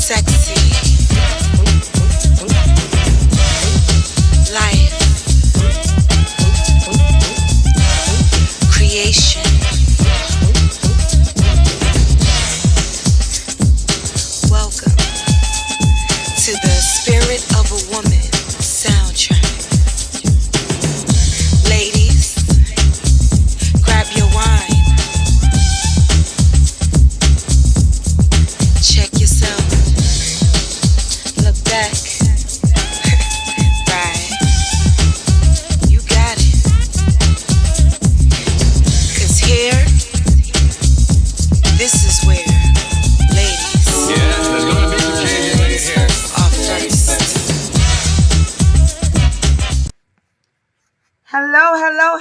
sexy, life, creation. Welcome to the Spirit of a Woman soundtrack. Ladies, grab your wine. Check yourself. Look back. Right. You got it. 'Cause here, this is where ladies there's gonna be some changes made here. are first.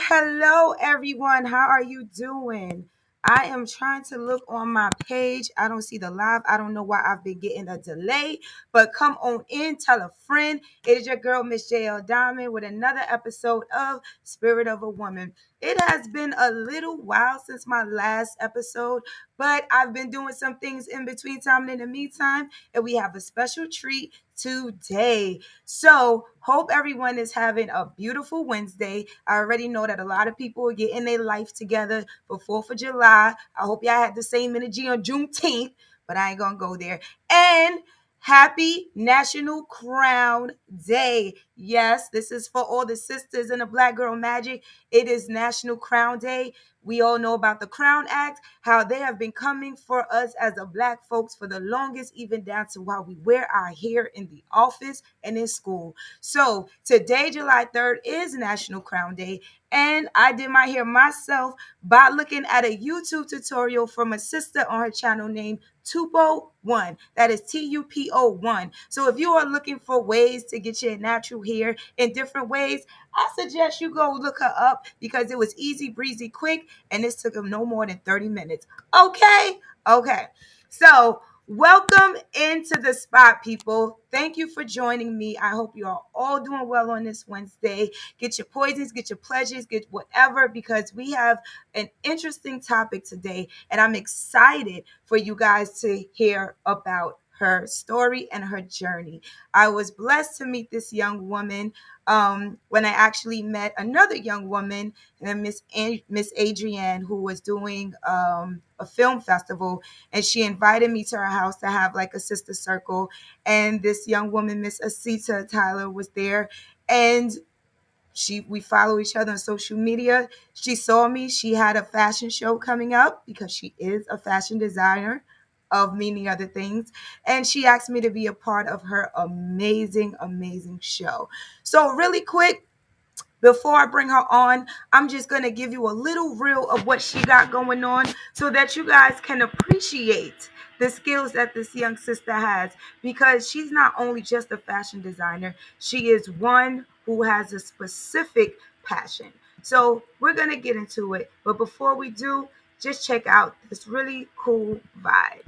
Hello, everyone. How are you doing? I am trying to look on my page. I don't see the live. I don't know why I've been getting a delay, but come on in, tell a friend. It is your girl, Miss JL Diamond, with another episode of Spirit of a Woman. It has been a little while since my last episode, but I've been doing some things in between time and in the meantime, and we have a special treat today. So, hope everyone is having a beautiful Wednesday. I already know that a lot of people are getting their life together for 4th of July. I hope y'all had the same energy on Juneteenth, but I ain't gonna go there. And happy National Crown Day. Yes, this is for all the sisters in the Black Girl Magic. It is National Crown Day. We all know about the Crown Act, how they have been coming for us as the Black folks for the longest, even down to while we wear our hair in the office and in school. So today, July 3rd, is National Crown Day. And I did my hair myself by looking at a YouTube tutorial from a sister on her channel named Tupo1. That is TUPO1. So if you are looking for ways to get your natural hair in different ways, I suggest you go look her up because it was easy, breezy, quick, and this took them no more than 30 minutes. Okay. So welcome into the spot, people. Thank you for joining me. I hope you are all doing well on this Wednesday. Get your poisons, get your pleasures, get whatever, because we have an interesting topic today, and I'm excited for you guys to hear about her story and her journey. I was blessed to meet this young woman when I actually met another young woman, Miss Adrienne, who was doing a film festival, and she invited me to her house to have like a sister circle. And this young woman, Miss Assita Tyler, was there, and we follow each other on social media. She saw me. She had a fashion show coming up because she is a fashion designer of many other things. And she asked me to be a part of her amazing show. So really quick, before I bring her on, I'm just going to give you a little reel of what she got going on so that you guys can appreciate the skills that this young sister has, because she's not only just a fashion designer, she is one who has a specific passion. So we're going to get into it. But before we do, just check out this really cool vibe.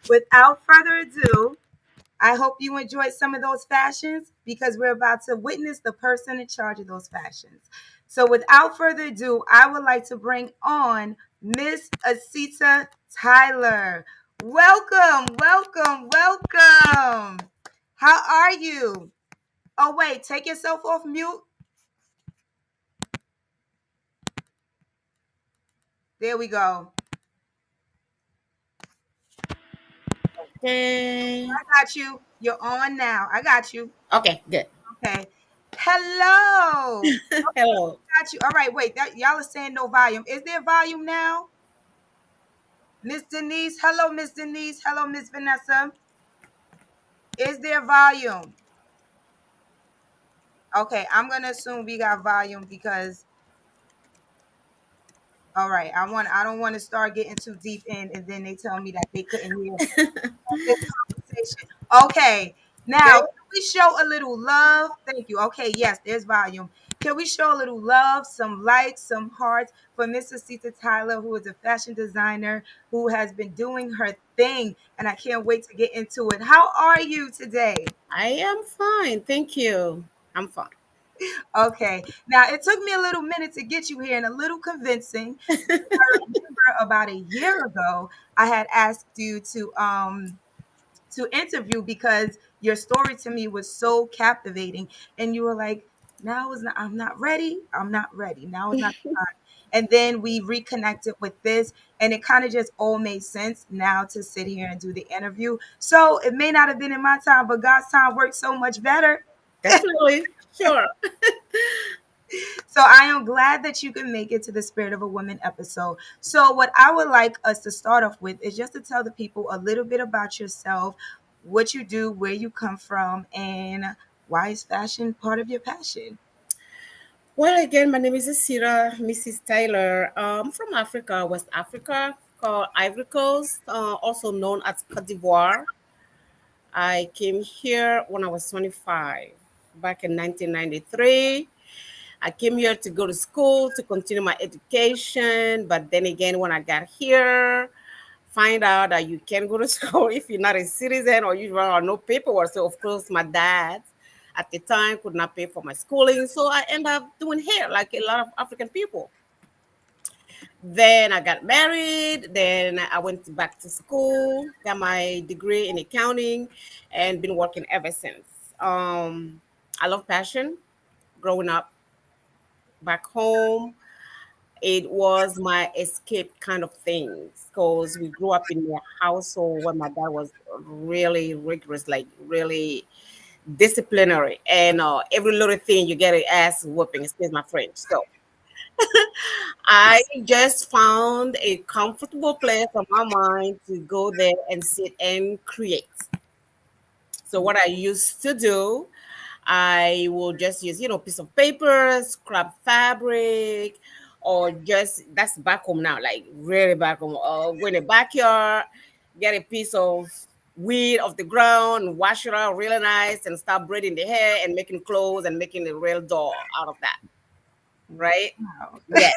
Without further ado, I hope you enjoyed some of those fashions because we're about to witness the person in charge of those fashions. So, without further ado, I would like to bring on Miss Assita Tyler. Welcome, welcome, welcome. How are you? Oh, wait, take yourself off mute. There we go. Okay. I got you. You're on now. I got you. Okay, good. Okay. Hello. Hello. Got you. All right, wait. Y'all are saying no volume. Is there volume now? Miss Denise. Hello, Miss Denise. Hello, Miss Vanessa. Is there volume? Okay, I'm gonna assume we got volume because all right, I don't want to start getting too deep in and then they tell me that they couldn't hear this conversation. Okay, now Good. can we show a little love? Thank you. Okay, yes, there's volume. Can we show a little love, some likes, some hearts for Miss Assita Tyler, who is a fashion designer who has been doing her thing, and I can't wait to get into it. How are you today? I am fine. Thank you. I'm fine. Okay, now it took me a little minute to get you here and a little convincing. I remember about a year ago, I had asked you to interview because your story to me was so captivating and you were like, now is not, I'm not ready, I'm not ready, now is not the time. And then we reconnected with this and it kind of just all made sense now to sit here and do the interview. So it may not have been in my time, but God's time works so much better. Definitely. Sure. So I am glad that you can make it to the Spirit of a Woman episode. So what I would like us to start off with is just to tell the people a little bit about yourself, what you do, where you come from, and why is fashion part of your passion? Well, again, my name is Asira, Mrs. Tyler. I'm from Africa, West Africa, called Ivory Coast, also known as Cote d'Ivoire. I came here when I was 25, back in 1993. I came here to go to school to continue my education, but then again, when I got here, find out that you can't go to school if you're not a citizen or you are no paperwork. So of course, my dad at the time could not pay for my schooling, so I end up doing hair like a lot of African people. Then I got married. Then I went back to school, got my degree in accounting, and been working ever since. I love passion. Growing up back home, it was my escape kind of things because we grew up in a household where my dad was really rigorous, like really disciplinary, and every little thing you get an ass whooping. Excuse my French. So I just found a comfortable place on my mind to go there and sit and create. So what I used to do, I will just use, piece of paper, scrap fabric, or just that's back home now, like really back home. Go in the backyard, get a piece of weed off the ground, wash it out really nice, and start braiding the hair and making clothes and making a real doll out of that. Right? Wow. Yes.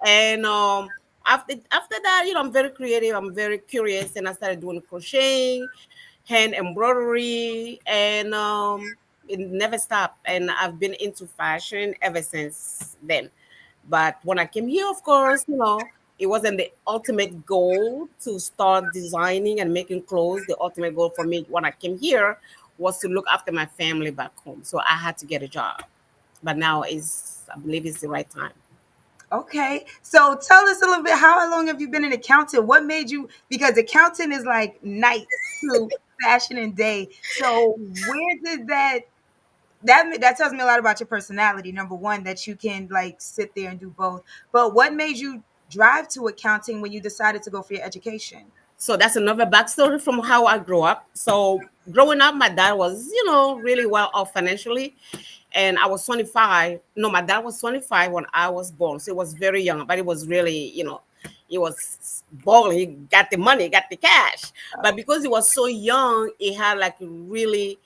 And after that, I'm very creative. I'm very curious, and I started doing crocheting, hand embroidery, and it never stopped. And I've been into fashion ever since then. But when I came here, of course, it wasn't the ultimate goal to start designing and making clothes. The ultimate goal for me when I came here was to look after my family back home. So I had to get a job. But now is I believe it's the right time. Okay, so tell us a little bit. How long have you been an accountant? What made you? Because accounting is like night to fashion and day. So where did that tells me a lot about your personality. Number one, that you can like sit there and do both. But what made you drive to accounting when you decided to go for your education? So that's another backstory from how I grew up. So growing up, my dad was, really well off financially. And I was 25. No, my dad was 25 when I was born. So it was very young, but it was really, it was balling. He got the money, got the cash. But because he was so young, he had like a really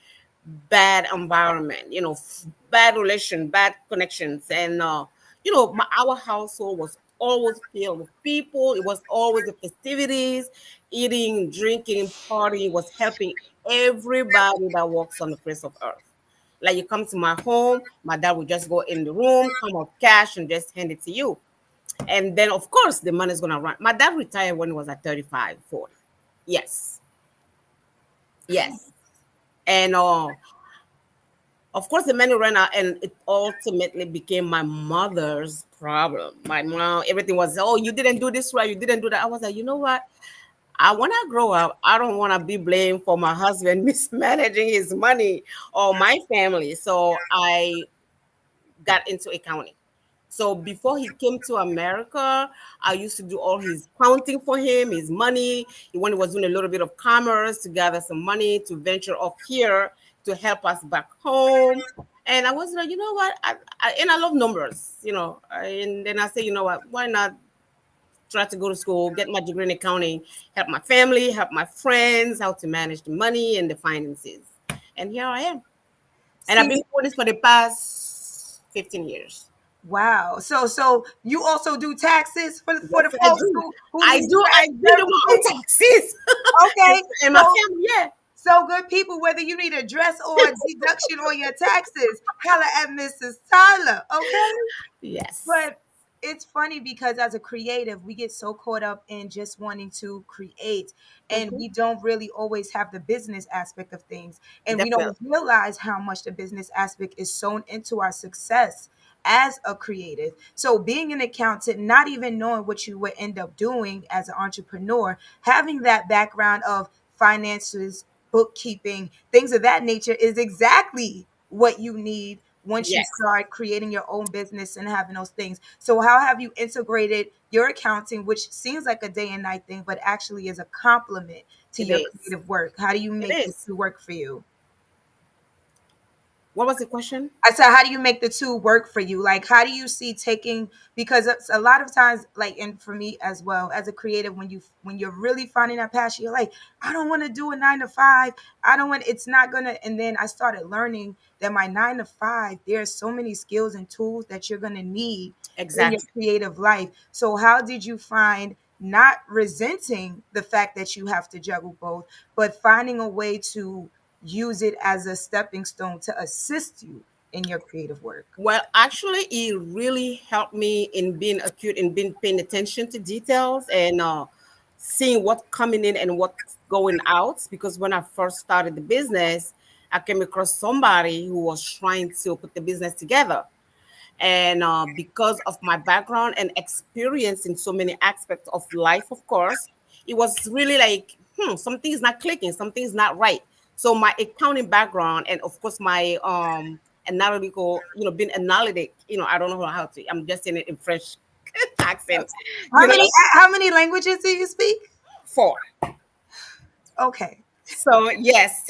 bad environment, bad relation, bad connections. And, our household was always filled with people. It was always the festivities, eating, drinking, partying, was helping everybody that walks on the face of earth. Like you come to my home, my dad would just go in the room, come up cash and just hand it to you. And then of course the money's gonna run. My dad retired when he was at 35, 40. Yes. Yes. And of course, the money ran out, and it ultimately became my mother's problem. My mom, everything was, oh, you didn't do this right, you didn't do that. I was like, you know what? When I grow up, I don't want to be blamed for my husband mismanaging his money or my family. So I got into accounting. So before he came to America, I used to do all his counting for him, his money. When he was doing a little bit of commerce to gather some money to venture off here to help us back home. And I was like, you know what? And I love numbers, And then I said, you know what? Why not try to go to school, get my degree in accounting, help my family, help my friends, how to manage the money and the finances. And here I am. And I've See, been doing this for the past 15 years. wow. So you also do taxes for Yes, the I folks do. who need I do do my own taxes. Okay, And my so family, yeah. so good people, whether you need a dress or a deduction on your taxes, holla at Mrs. Tyler, okay? Yes, But it's funny because as a creative, we get so caught up in just wanting to create, and hmm we don't really always have the business aspect of things. And we definitely. don't realize how much the business aspect is sewn into our success as a creative. So being an accountant, not even knowing what you would end up doing as an entrepreneur, having that background of finances, bookkeeping, things of that nature is exactly what you need once you Yes, start creating your own business and having those things. So how have you integrated your accounting, which seems like a day and night thing, but actually is a complement to it your is. creative work? How do you It make the is. two work for you? What was the question? I said, how do you make the two work for you? Like, how do you see taking, because it's a lot of times, like, and for me as well as a creative, when you're really finding that passion, you're like, I don't want to do a 9 to 5. I don't want. It's not gonna. And then I started learning that my 9 to 5, there's so many skills and tools that you're gonna need in your Exactly. creative life. So how did you find not resenting the fact that you have to juggle both, but finding a way to use it as a stepping stone to assist you in your creative work? Well, actually, it really helped me in being acute and being paying attention to details and seeing what's coming in and what's going out. Because when I first started the business, I came across somebody who was trying to put the business together. And because of my background and experience in so many aspects of life, of course, it was really like, something's not clicking, something's not right. So my accounting background and of course my analytical, being analytic, I don't know how to, I'm just saying it in French accent, How you many know, how many languages do you speak? for. Okay. So yes.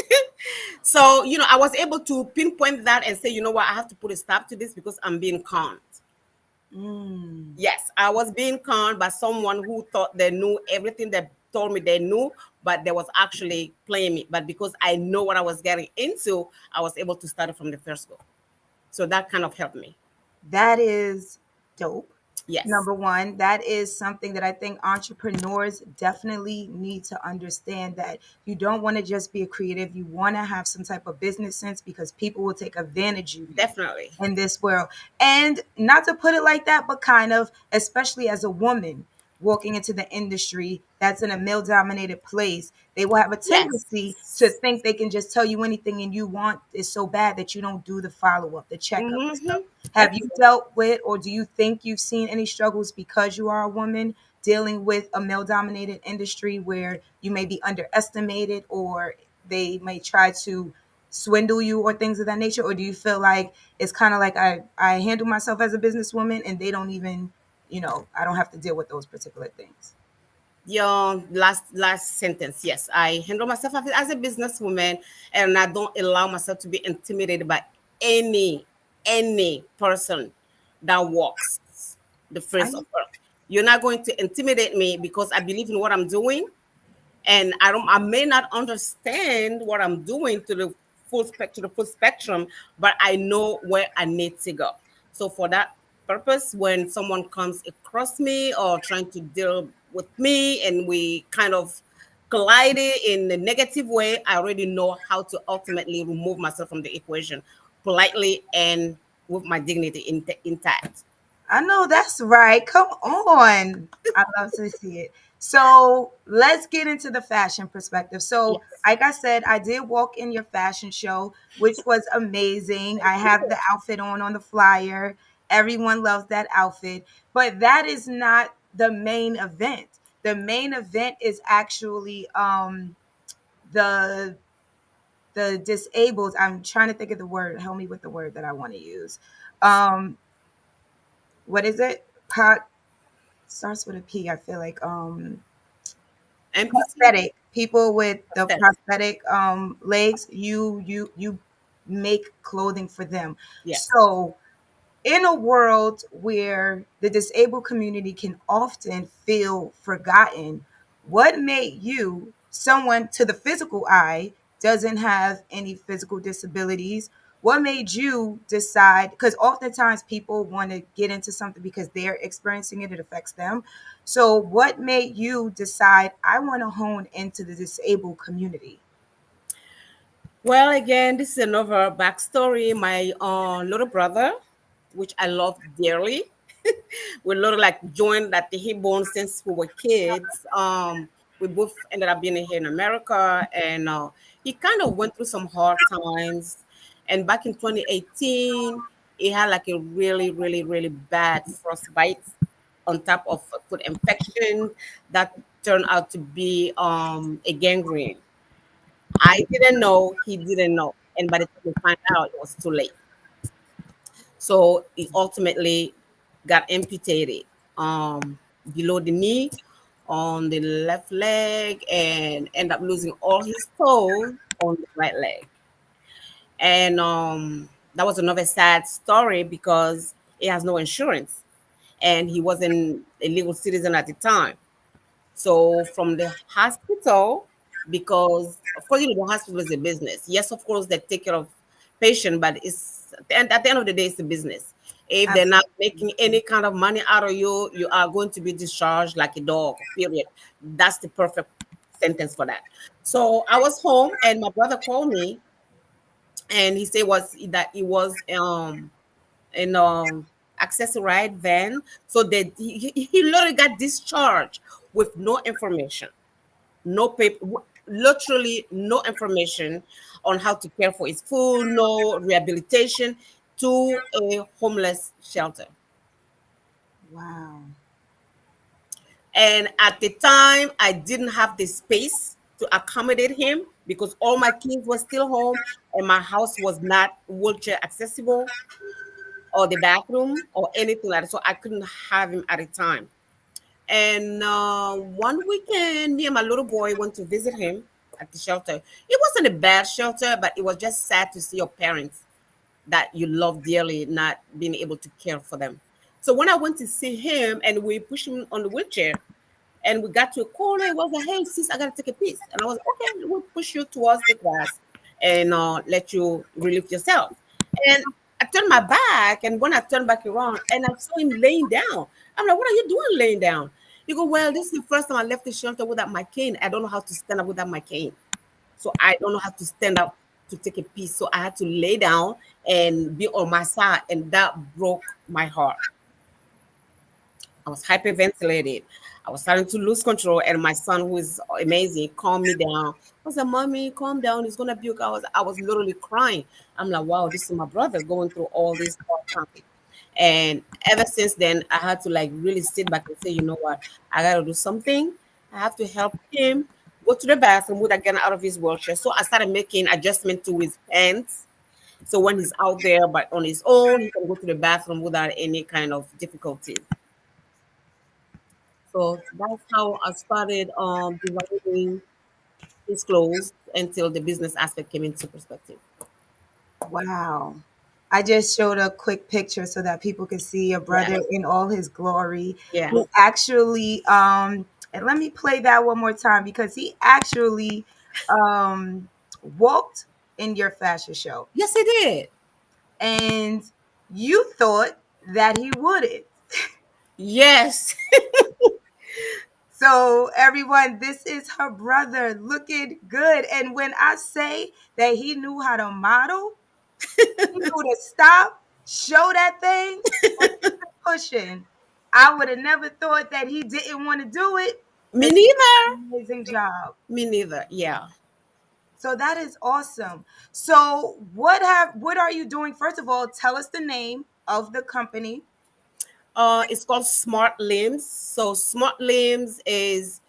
So, I was able to pinpoint that and say, you know what, I have to put a stop to this because I'm being conned. Mm. Yes, I was being conned by someone who thought they knew everything, they told me they knew, but they was actually playing me. But because I know what I was getting into, I was able to start it from the first go. So that kind of helped me. That is dope. Yes, Number one, that is something that I think entrepreneurs definitely need to understand, that you don't want to just be a creative. You want to have some type of business sense, because people will take advantage of you definitely. in this world. And not to put it like that, but kind of, especially as a woman walking into the industry that's in a male dominated place, they will have a tendency to Yes. think they can just tell you anything, and you want is so bad that you don't do the follow up, the checkup and stuff. Mm-hmm. Have you dealt with, or do you think you've seen any struggles because you are a woman dealing with a male dominated industry where you may be underestimated, or they may try to swindle you or things of that nature? Or do you feel like it's kind of like I handle myself as a businesswoman, and they don't even, I don't have to deal with those particular things? Your last sentence. Yes, I handle myself as a businesswoman, and I don't allow myself to be intimidated by any person that walks the face I of earth. You're not going to intimidate me because I believe in what I'm doing, and I may not understand what I'm doing to the full spectrum, but I know where I need to go. So for that, purpose when someone comes across me or trying to deal with me and we kind of collided in a negative way. I already know how to ultimately remove myself from the equation politely and with my dignity intact. I know that's right. Come on. I love to see it. So let's get into the fashion perspective. So, Yes. like I said, I did walk in your fashion show, which was amazing. I have the outfit on the flyer. Everyone loves that outfit. But that is not the main event. The main event is actually the the disabled. I'm trying to think of the word. Help me with the word that I want to use. Um, what is it? Starts with a P. I feel like Empathy. prosthetic people with the Prosthetic. prosthetic legs. You make clothing for them. Yes. So in a world where the disabled community can often feel forgotten, what made you, someone to the physical eye, doesn't have any physical disabilities? What made you decide? Because oftentimes people want to get into something because they're experiencing it, it affects them. So, what made you decide, I want to hone into the disabled community? Well, again, this is another backstory. My little brother, which I love dearly, we literally like joined at the hip bone since we were kids. We both ended up being here in America, and he kind of went through some hard times. And back in 2018, he had like a really, really, really bad frostbite on top of a foot infection that turned out to be a gangrene. I didn't know, he didn't know. And by the time we find out, it was too late. So he ultimately got amputated below the knee on the left leg and end up losing all his toes on the right leg. And that was another sad story because he has no insurance and he wasn't a legal citizen at the time. So from the hospital, because of course, the hospital is a business. Yes, of course, they take care of patient, but it's at the end of the day, it's a business. If they're not making any kind of money out of you, you are going to be discharged like a dog. Period. That's the perfect sentence for that. So I was home, and my brother called me, and he said was that he was in accessory van, so that he literally got discharged with no information, no paper, literally no information on how to care for his food, no rehabilitation, to a homeless shelter. Wow. And at the time, I didn't have the space to accommodate him because all my kids were still home and my house was not wheelchair accessible or the bathroom or anything like that. So I couldn't have him at a time. And one weekend, me and my little boy went to visit him at the shelter. It wasn't a bad shelter, but it was just sad to see your parents that you love dearly not being able to care for them. So when I went to see him and we pushed him on the wheelchair, and we got to a corner, it was like, hey, sis, I gotta take a piss. And I was like, okay, we'll push you towards the grass and let you relieve yourself. And I turned my back, and when I turned back around and I saw him laying down, I'm like, what are you doing laying down? He go, well, this is the first time I left the shelter without my cane. I don't know how to stand up without my cane. So I don't know how to stand up to take a piss. So I had to lay down and be on my side, and that broke my heart. I was hyperventilated. I was starting to lose control, and my son, who is amazing, calmed me down. I was like, "Mommy, calm down. He's gonna puke." I was literally crying. I'm like, "Wow, this is my brother going through all this hard time." And ever since then, I had to like really sit back and say, "You know what? I gotta do something. I have to help him go to the bathroom without getting out of his wheelchair." So I started making adjustment to his pants. So when he's out there, but on his own, he can go to the bathroom without any kind of difficulties. So that's how I started designing his clothes until the business aspect came into perspective. Wow. I just showed a quick picture so that people could see your Yeah, brother in all his glory. yeah. Who actually and let me play that one more time because he actually um walked in your fashion show. Yes, he did. And you thought that he wouldn't. Yes. So, everyone, this is her brother looking good. And when I say that he knew how to model, he knew to stop, show that thing, and keep it pushing. I would have never thought that he didn't want to do it Me because he neither. did an amazing job. Me neither. Yeah. So that is awesome. So what are you doing? First of all, tell us the name of the company. It's called Smart Limbs. So Smart Limbs is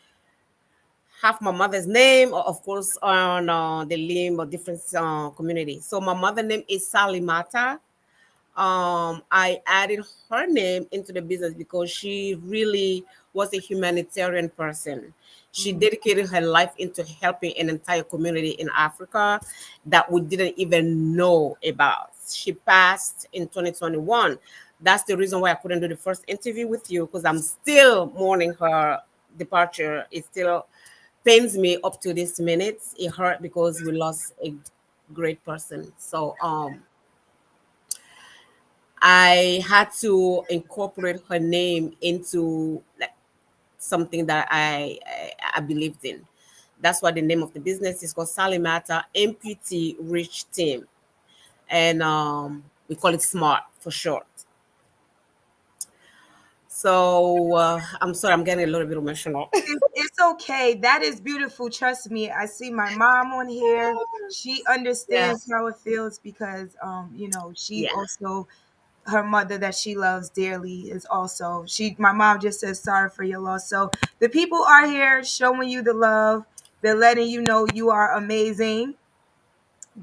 half my mother's name, of course, on the limb of different community. So my mother name is Salimata. I added her name into the business because she really was a humanitarian person. She Mhm. dedicated her life into helping an entire community in Africa that we didn't even know about. She passed in 2021. That's the reason why I couldn't do the first interview with you, because I'm still mourning her departure. It still pains me up to this minute. It hurt because we lost a great person. So I had to incorporate her name into like something that I believed in. That's why the name of the business is called Salimata Amputee Rich Team, and we call it Smart for short. So I'm sorry, I'm getting a little bit emotional. It's okay. That is beautiful. Trust me. I see my mom on here. She Yeah, understands how it feels because she yeah. also her mother that she loves dearly is also my mom just says sorry for your loss. So the people are here showing you the love. They're letting you know you are amazing.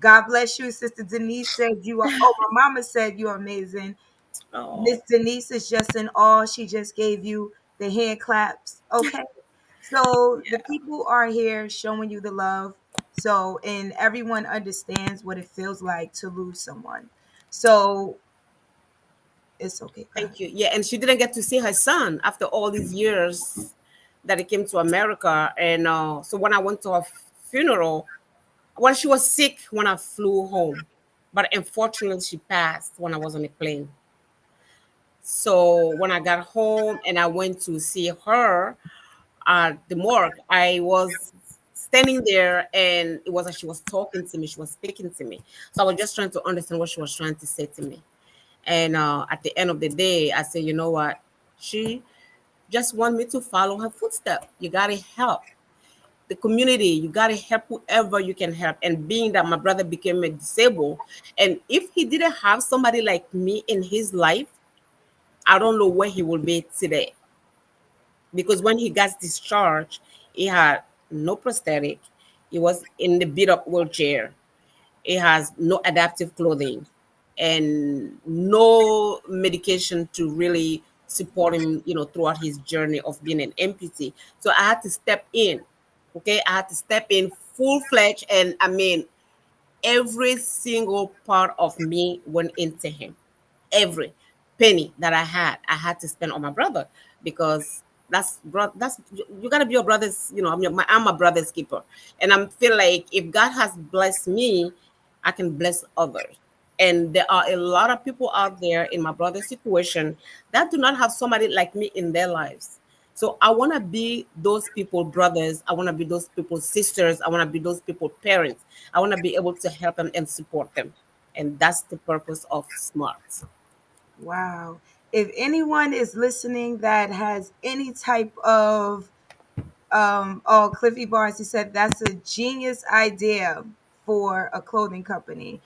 God bless you. Sister Denise said you are, oh, my mama said you're amazing. Miss Oh, Denise is just in awe. She just gave you the hand claps. Okay. So the people are here showing you the love. So, and everyone understands what it feels like to lose someone. So it's okay. Go ahead. thank you. Yeah, and she didn't get to see her son after all these years that he came to America. And so when I went to her funeral, well, she was sick when I flew home, but unfortunately, she passed when I was on a plane. So when I got home and I went to see her at the morgue, I was standing there and it was like she was talking to me, she was speaking to me. So I was just trying to understand what she was trying to say to me. And at the end of the day, I said, you know what? She just want me to follow her footsteps. You gotta help the community. You gotta help whoever you can help. And being that my brother became a disabled, and if he didn't have somebody like me in his life, I don't know where he will be today. Because when he got discharged, he had no prosthetic. He was in the beat up wheelchair. He has no adaptive clothing and no medication to really support him, throughout his journey of being an amputee. So I had to step in. Okay, I had to step in full fledged, and I mean, every single part of me went into him. Every penny that I had to spend on my brother, because that's you gotta be your brother's. I'm a brother's keeper, and I'm feel like if God has blessed me, I can bless others. And there are a lot of people out there in my brother's situation that do not have somebody like me in their lives. So I want to be those people brothers. I want to be those people sisters. I want to be those people parents. I want to be able to help them and support them. And that's the purpose of Smart. Wow. If anyone is listening that has any type of oh, Cliffy Barnes, he said that's a genius idea for a clothing company.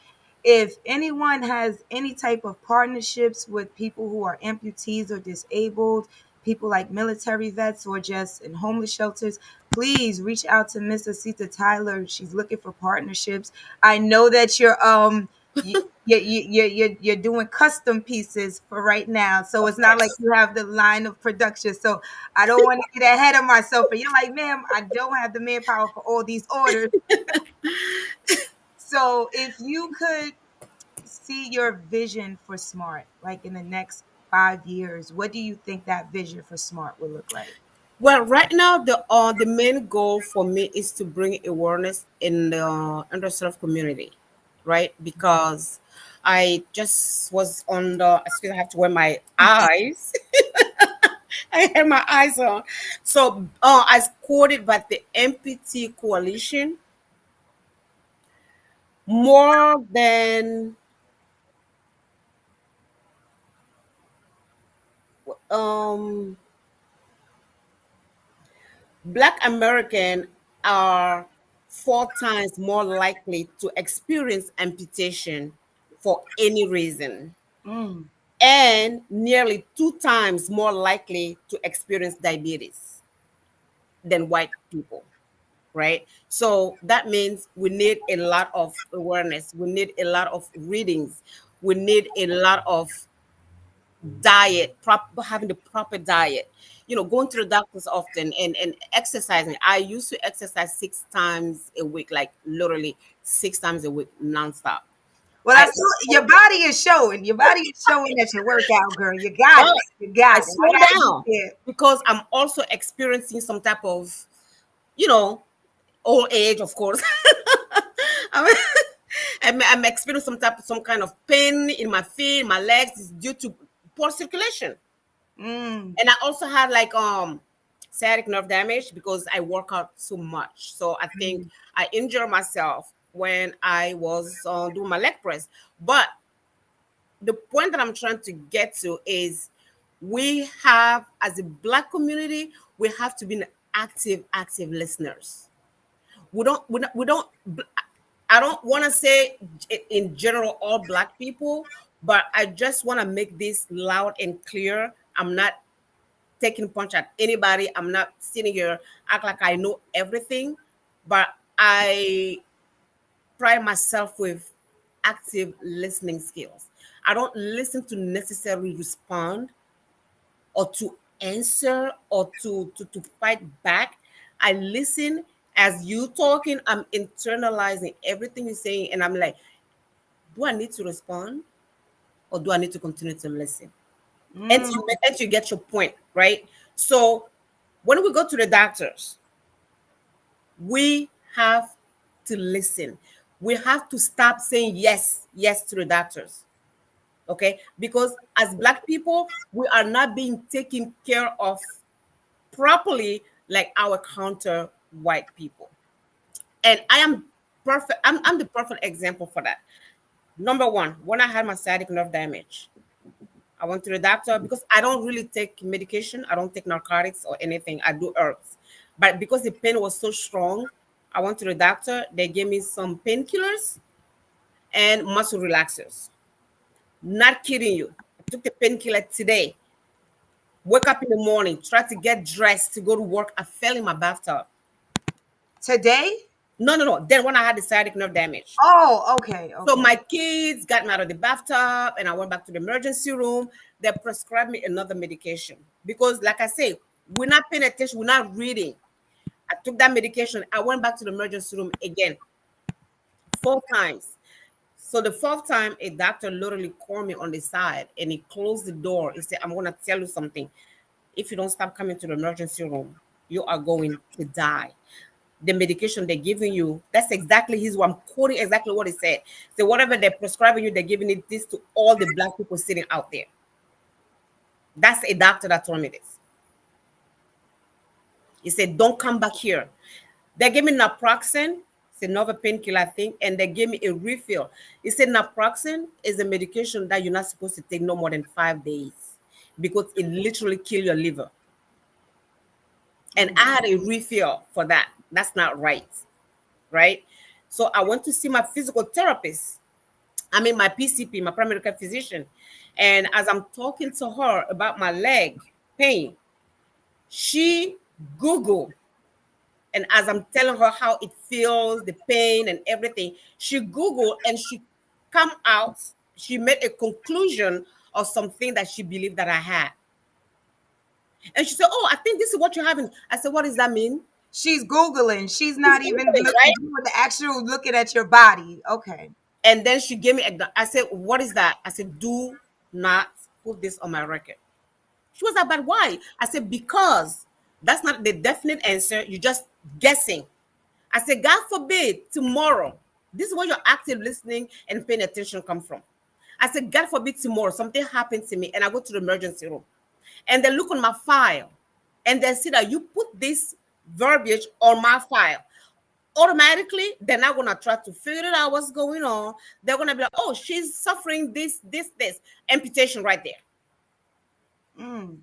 If anyone has any type of partnerships with people who are amputees or disabled, people like military vets or just in homeless shelters, please reach out to Miss Asita Tyler. She's looking for partnerships. I know that you're doing custom pieces for right now, so it's not like Yes. you have the line of production. So I don't want to get ahead of myself. And you're like, ma'am, I don't have the manpower for all these orders. So if you could see your vision for Smart, like in the next 5 years, what do you think that vision for Smart would look like? Well, right now the main goal for me is to bring awareness in the underserved community, right? Because I just was on the. I still have to wear my eyes. I had my eyes on. So, as quoted by the MPT Coalition, more than um, Black American are 4 times more likely to experience amputation for any reason, Mm. and nearly 2 times more likely to experience diabetes than white people, right? So that means we need a lot of awareness, we need a lot of readings, we need a lot of diet, having the proper diet, going to the doctors often, and exercising. I used to exercise 6 times a week, like literally 6 times a week, nonstop. Well, I I saw your body is showing. Your body is showing that you work out, girl. You got but it. You got I it. slow I gotta down get because I'm also experiencing some type of, you know, old age, of course. I'm, I'm experiencing some kind of pain in my feet, my legs is due to poor circulation. there. Mm. And I also had like sciatic nerve damage because I work out so much. So I think Mm. I injured myself when I was doing my leg press. But the point that I'm trying to get to is we have, as a Black community, we have to be active listeners. We don't I don't want to say in general all Black people, but I just want to make this loud and clear. I'm not taking punch at anybody. I'm not sitting here act like I know everything, but I pride myself with active listening skills. I don't listen to necessarily respond or to answer or to fight back. I listen as you talking. I'm internalizing everything you're saying, and I'm like, do I need to respond or do I need to continue to listen? Mm. And to get your point, right? So when we go to the doctors, we have to listen. We have to stop saying yes to the doctors, okay? Because as Black people, we are not being taken care of properly like our counter white people. And I am perfect. I'm the perfect example for that. Number one, when I had my sciatic nerve damage, I went to the doctor because I don't really take medication. I don't take narcotics or anything. I do herbs. But because the pain was so strong, I went to the doctor. They gave me some painkillers and muscle relaxers. Not kidding you. I took the painkiller today. Wake up in the morning, try to get dressed to go to work. I fell in my bathtub. Today? No, no, no. Then when I had the sciatic nerve damage. Oh, okay, So okay. my kids got me out of the bathtub and I went back to the emergency room. They prescribed me another medication because, like I say, we're not paying attention, we're not reading. I took that medication. I went back to the emergency room again, 4 times. So the fourth time, a doctor literally called me on the side and he closed the door. He said, I'm going to tell you something. If you don't stop coming to the emergency room, you are going to die. The medication they're giving you, that's exactly his, I'm quoting exactly what he said. So whatever they're prescribing you, they're giving it this to all the Black people sitting out there. That's a doctor that told me this. He said, don't come back here. They gave me naproxen, it's another painkiller, I think, and they gave me a refill. He said naproxen is a medication that you're not supposed to take no more than 5 days because it literally kills your liver. And I had a refill for that. That's not right, right? So I went to see my physical therapist. I mean, my PCP, my primary care physician. And as I'm talking to her about my leg pain, she Googled, and as I'm telling her how it feels, the pain and everything, she Googled and she come out, she made a conclusion of something that she believed that I had. And she said, oh, I think this is what you're having. I said, what does that mean? She's Googling. She's She's not even Googling, right? doing the actual looking at your body. Okay. And then she gave me, I said, what is that? I said, do not put this on my record. She was like, but why? I said, because that's not the definite answer. You're just guessing. I said, God forbid tomorrow. This is where your active listening and paying attention come from. I said, God forbid tomorrow something happens to me and I go to the emergency room and they look on my file and they see that you put this verbiage on my file. Automatically, they're not gonna try to figure out what's going on. They're gonna be like, oh, she's suffering this amputation right there Mm.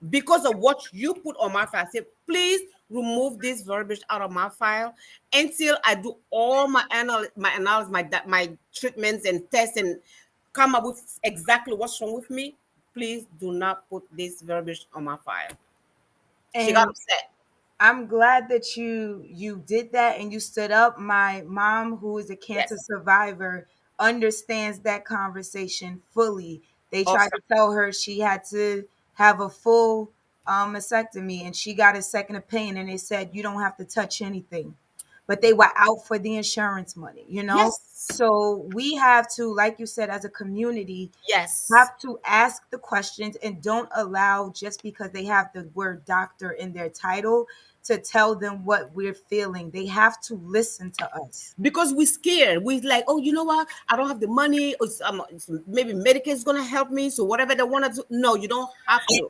because of what you put on my file. I say, please remove this verbiage out of my file until I do all my analysis, my treatments and tests, and come up with exactly what's wrong with me. Please do not put this verbiage on my file. She got And upset. I'm glad that you did that and you stood up. My mom, who is a cancer Yes, survivor, understands that conversation fully. They tried awesome. to tell her she had to have a full mastectomy, and she got a second opinion, and they said you don't have to touch anything. But they were out for the insurance money, you know? Yes, So we have to, like you said, as a community, yes. have to ask the questions and don't allow just because they have the word doctor in their title to tell them what we're feeling. They have to listen to us. Because we're scared. We like, oh, you know what? I don't have the money. Or maybe Medicaid is gonna help me. So whatever they want to do, no, you don't have to.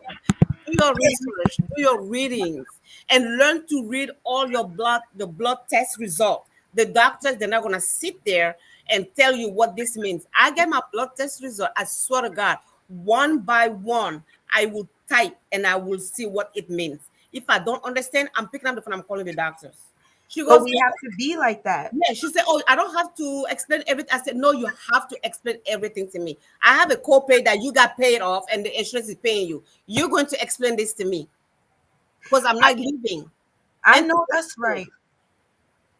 Do your research, do your readings, and learn to read all the blood test result. The doctors, they're not gonna sit there and tell you what this means. I get my blood test result. I swear to God, one by one, I will type and I will see what it means. If I don't understand, I'm picking up the phone. I'm calling the doctors. She But goes, we have to be like that. yeah, she said, "Oh, I don't have to explain everything." I said, "No, you have to explain everything to me. I have a copay that you got paid off, and the insurance is paying you. You're going to explain this to me because I'm I, not leaving." I And know that's right.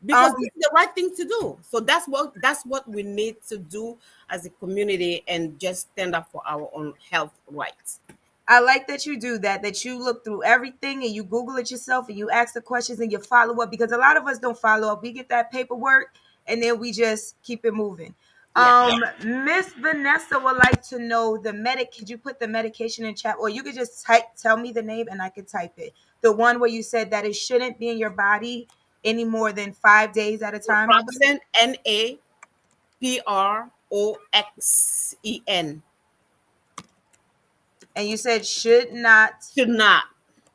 because this Um, is the right thing to do. So that's what we need to do as a community, and just stand up for our own health rights. I like that you do that, that you look through everything and you Google it yourself and you ask the questions and you follow up, because a lot of us don't follow up. We get that paperwork and then we just keep it moving. Yeah. Miss Vanessa would like to know the medic. Could you put the medication in chat, or you could just tell me the name and I could type it. The one where you said that it shouldn't be in your body any more than 5 days at a time, I believe. Naproxen, Naproxen, And you said should not should not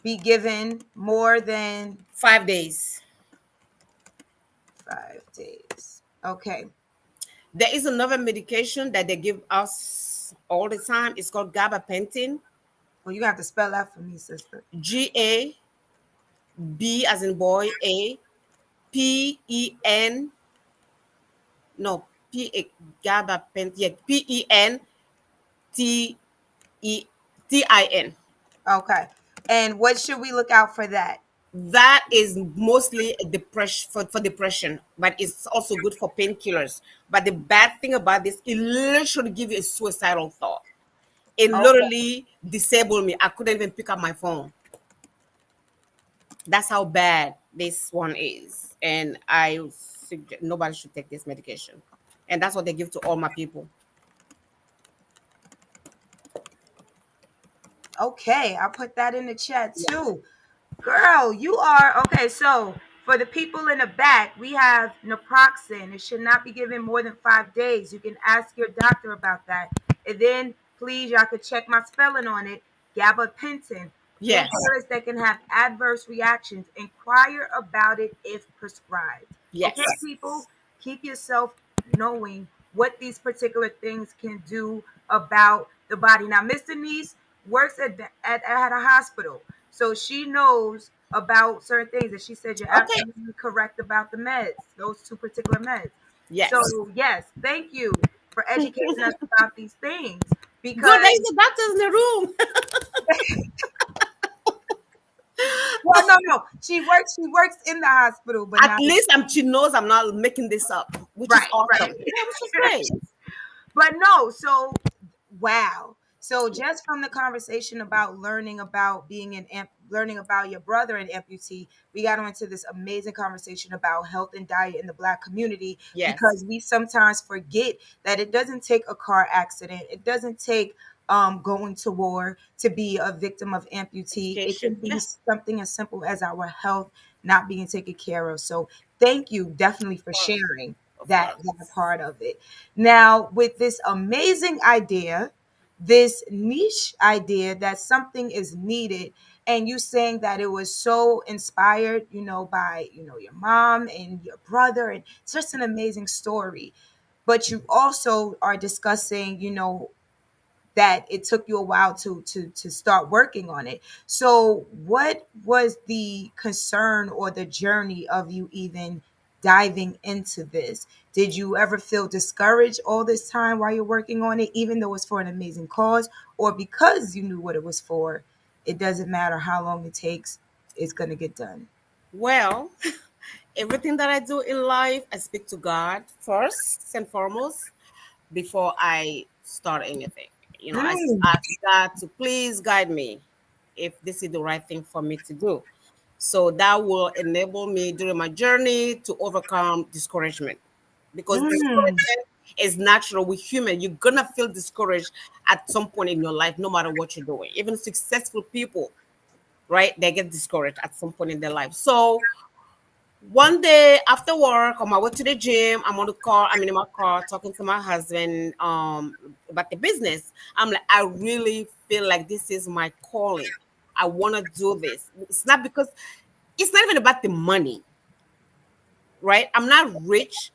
be given more than 5 days. 5 days. Okay. There is another medication that they give us all the time. It's called gabapentin. Well, you have to spell that for me, sister. GAB as in boy, APEN. No, gabapentin. Yeah, PENTETIN. Okay. And what should we look out for that? That is mostly a depression for depression, but it's also good for painkillers. But the bad thing about this, it literally give you a suicidal thought. It Okay. literally disabled me. I couldn't even pick up my phone. That's how bad this one is. And I suggest nobody should take this medication. And that's what they give to all my people. Okay. I'll put that in the chat Yes. too. Girl, you are okay. So for the people in the back, we have naproxen. It should not be given more than 5 days. You can ask your doctor about that. And then please, y'all could check my spelling on it. Gabapentin. Yes. Painkillers that can have adverse reactions. Inquire about it if prescribed. Okay, Yes. people, keep yourself knowing what these particular things can do about the body. Now, Miss Denise works at a hospital. So she knows about certain things. And she said you're Okay. absolutely correct about the meds, those two particular meds. So, Yes. yes, thank you for educating us about these things. Good. There Because, is a doctor in the room. well, no, she works in the hospital, but At not least she knows I'm not making this up, which is right, awesome. right. Yeah, which is great. But no, so wow. So just from the conversation about learning about being learning about your brother an amputee, we got into this amazing conversation about health and diet in the Black community, Yes. because we sometimes forget that it doesn't take a car accident, it doesn't take going to war to be a victim of amputee. It Education. can be Yeah. something as simple as our health not being taken care of. So thank you definitely for sharing. Of that course. part of it. Now, with this amazing idea, this niche idea that something is needed, and you saying that it was so inspired, by your mom and your brother, and it's just an amazing story. But you also are discussing, that it took you a while to start working on it. So what was the concern or the journey of you even diving into this? Did you ever feel discouraged all this time while you're working on it, even though it's for an amazing cause, or because you knew what it was for, it doesn't matter how long it takes, it's going to get done? Well, everything that I do in life, I speak to God first and foremost before I start anything. I Mm, ask God to please guide me if this is the right thing for me to do. So that will enable me during my journey to overcome discouragement. Because mm, discouragement is natural. We're human. You're gonna feel discouraged at some point in your life, no matter what you're doing. Even successful people, right? They get discouraged at some point in their life. So one day after work, on my way to the gym, I'm on the car. I'm in my car talking to my husband about the business. I'm like, I really feel like this is my calling. I want to do this. It's not because it's not even about the money, right? I'm not rich.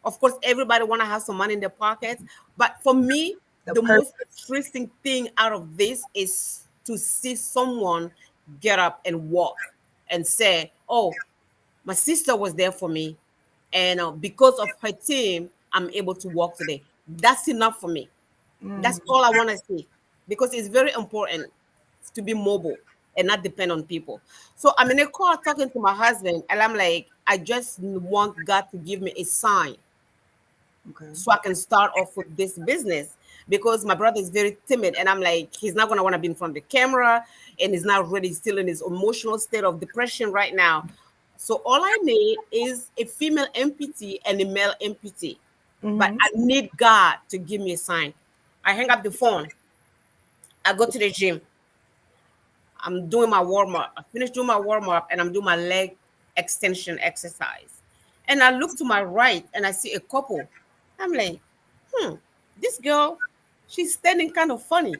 Of course, everybody want to have some money in their pockets, but for me, the the most purpose. interesting thing out of this is to see someone get up and walk and say, "Oh, my sister was there for me, and because of her team, I'm able to walk today." That's enough for me. That's Mm, all I want to see, because it's very important to be mobile and not depend on people. So I'm in a car talking to my husband, and I'm like, I just want God to give me a sign okay. so I can start off with this business, because my brother is very timid, and I'm like, he's not gonna want to be in front of the camera, and he's not really still in his emotional state of depression right now. So all I need is a female amputee and a male amputee, but Mm-hmm. I need God to give me a sign. I hang up the phone. I go to the gym. I'm doing my warm up. I finish doing my warm up, and I'm doing my leg extension exercise. And I look to my right and I see a couple. I'm like, this girl, she's standing kind of funny.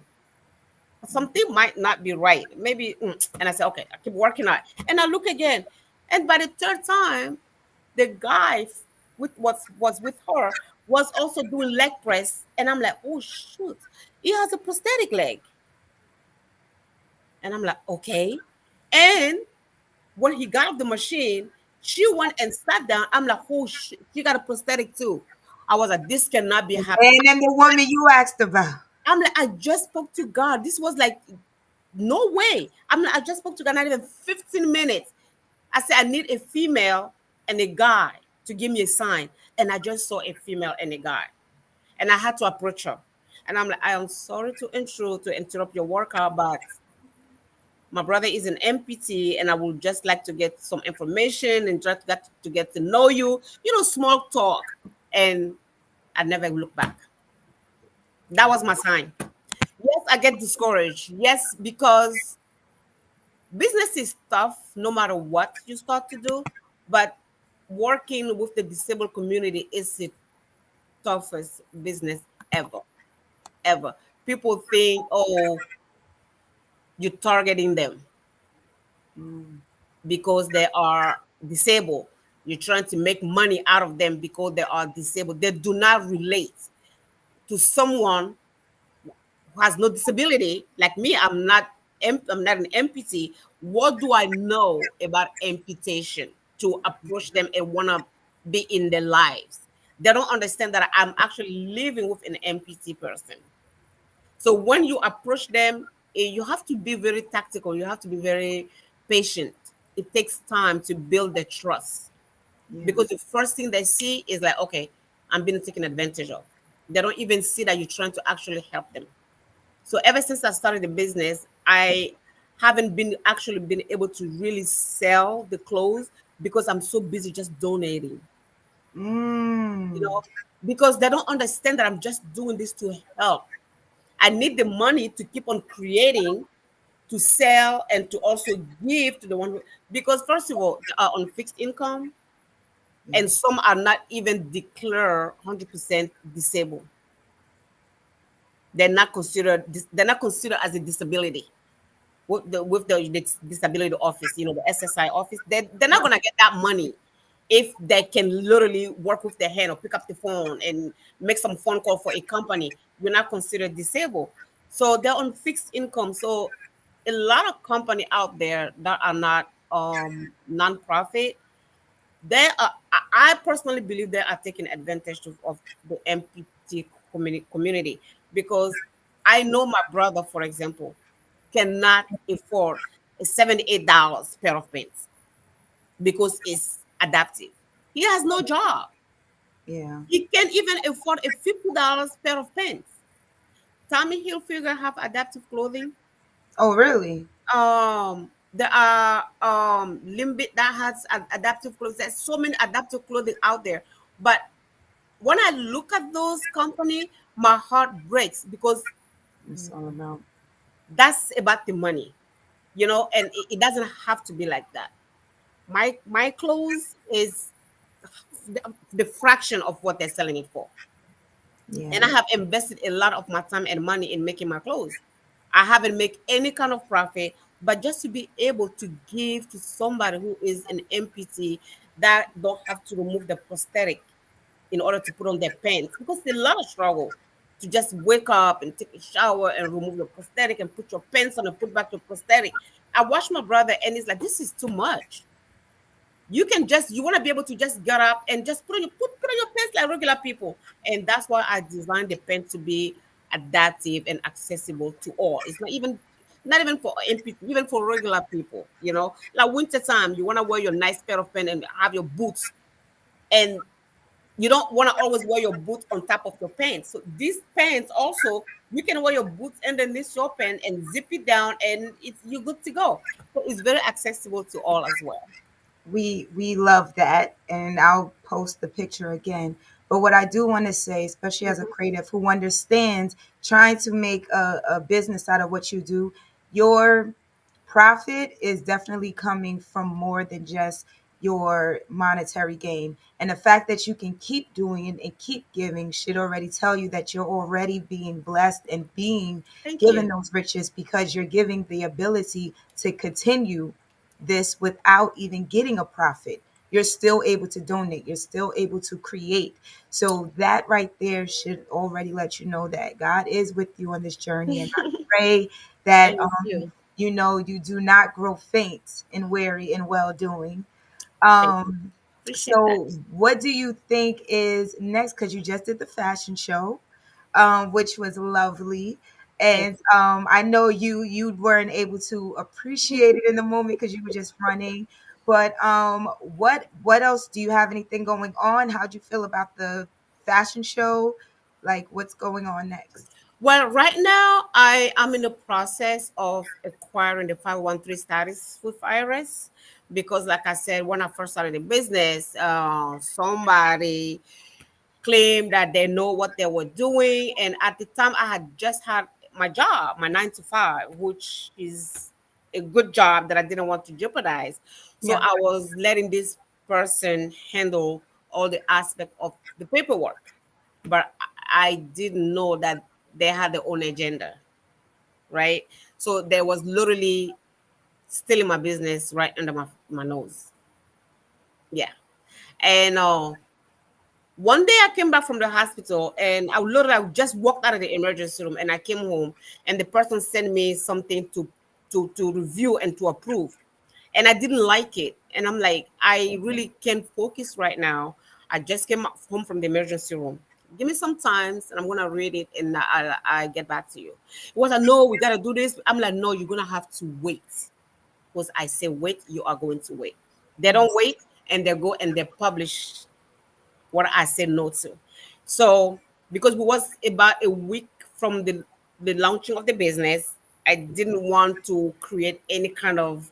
Something might not be right. Maybe, and I said, okay, I keep working on it. And I look again. And by the third time, the guy with what was with her was also doing leg press. And I'm like, oh, shoot, he has a prosthetic leg. And I'm like, okay. And when he got off the machine, she went and sat down. I'm like, oh, shit, she got a prosthetic too. I was like, this cannot be happening. And then the woman you asked about. I'm like, I just spoke to God. This was like, no way. I'm like, I just spoke to God, not even 15 minutes. I said, I need a female and a guy to give me a sign. And I just saw a female and a guy. And I had to approach her. And I'm like, I am sorry to interrupt your workout, but my brother is an MPT, and I would just like to get some information and try to get to know you, small talk. And I never look back. That was my sign. Yes, I get discouraged. Yes, because business is tough no matter what you start to do, but working with the disabled community is the toughest business ever, ever. People think, oh, you're targeting them Mm, because they are disabled. You're trying to make money out of them because they are disabled. They do not relate to someone who has no disability like me. I'm not an amputee. What do I know about amputation to approach them and want to be in their lives? They don't understand that I'm actually living with an amputee person. So when you approach them, you have to be very tactical. You have to be very patient. It takes time to build the trust, yeah. because the first thing they see is like, okay, I'm being taken advantage of. They don't even see that you're trying to actually help them. So ever since I started the business, I haven't been able to really sell the clothes because I'm so busy just donating, you Mm, know, because they don't understand that I'm just doing this to help. I need the money to keep on creating, to sell, and to also give to the one who, because first of all, they are on fixed income. Yeah. and some are not even declared 100% disabled. They're not considered as a disability with the disability office, the SSI office. They're not gonna get that money if they can literally work with their hand or pick up the phone and make some phone call for a company. You're not considered disabled, so they're on fixed income. So a lot of company out there that are not non-profit, I personally believe they are taking advantage of the MPT community, because I know my brother, for example, cannot afford a $78 pair of pants because it's adaptive. He has no job. Yeah. He can't even afford a $50 pair of pants. Tommy Hilfiger have adaptive clothing. Oh, really? There are Limbit that has adaptive clothes. There's so many adaptive clothing out there. But when I look at those company, my heart breaks because It's all about. that's about the money, and it doesn't have to be like that. My clothes is the fraction of what they're selling it for. Yeah. And I have invested a lot of my time and money in making my clothes. I haven't made any kind of profit, but just to be able to give to somebody who is an amputee that don't have to remove the prosthetic in order to put on their pants, because it's a lot of struggle to just wake up and take a shower and remove your prosthetic and put your pants on and put back your prosthetic. I watched my brother and he's like, this is too much. You want to be able to just get up and just put on your pants like regular people. And that's why I designed the pen to be adaptive and accessible to all. It's not even for even for regular people, like winter time, you want to wear your nice pair of pen and have your boots, and you don't want to always wear your boots on top of your pants. So these pants also, you can wear your boots underneath your pants and zip it down, and you're good to go. So it's very accessible to all as well. We love that, and I'll post the picture again. But what I do want to say, especially as a creative who understands trying to make a business out of what you do, your profit is definitely coming from more than just your monetary gain. And the fact that you can keep doing it and keep giving should already tell you that you're already being blessed and being Thank given you. those riches, because you're giving the ability to continue this without even getting a profit. You're still able to donate, you're still able to create. So that right there should already let you know that God is with you on this journey. And I pray that Thank you. you do not grow faint and weary in well doing. Thank you. Appreciate that. So what do you think is next? Because you just did the fashion show, which was lovely. Thank And I know you weren't able to appreciate it in the moment because you were just running. But what else, do you have anything going on? How'd you feel about the fashion show? Like, what's going on next? Well, right now I am in the process of acquiring the 513 status with IRS, because, like I said, when I first started the business, somebody claimed that they know what they were doing, and at the time I had just had my job, my 9 to 5, which is a good job that I didn't want to jeopardize. So Yeah. I was letting this person handle all the aspect of the paperwork, but I didn't know that they had their own agenda, right? So there was literally stealing my business right under my nose. Yeah. And one day I came back from the hospital and I just walked out of the emergency room and I came home, and the person sent me something to review and to approve. And I didn't like it. And I'm like, I really can't focus right now. I just came home from the emergency room. Give me some time and I'm gonna read it, and I get back to you. It was like, no, we gotta do this. I'm like, no, you're gonna have to wait. Because I say wait, you are going to wait. They don't wait, and they go and they publish what I said no to. So because we was about a week from the launching of the business, I didn't want to create any kind of,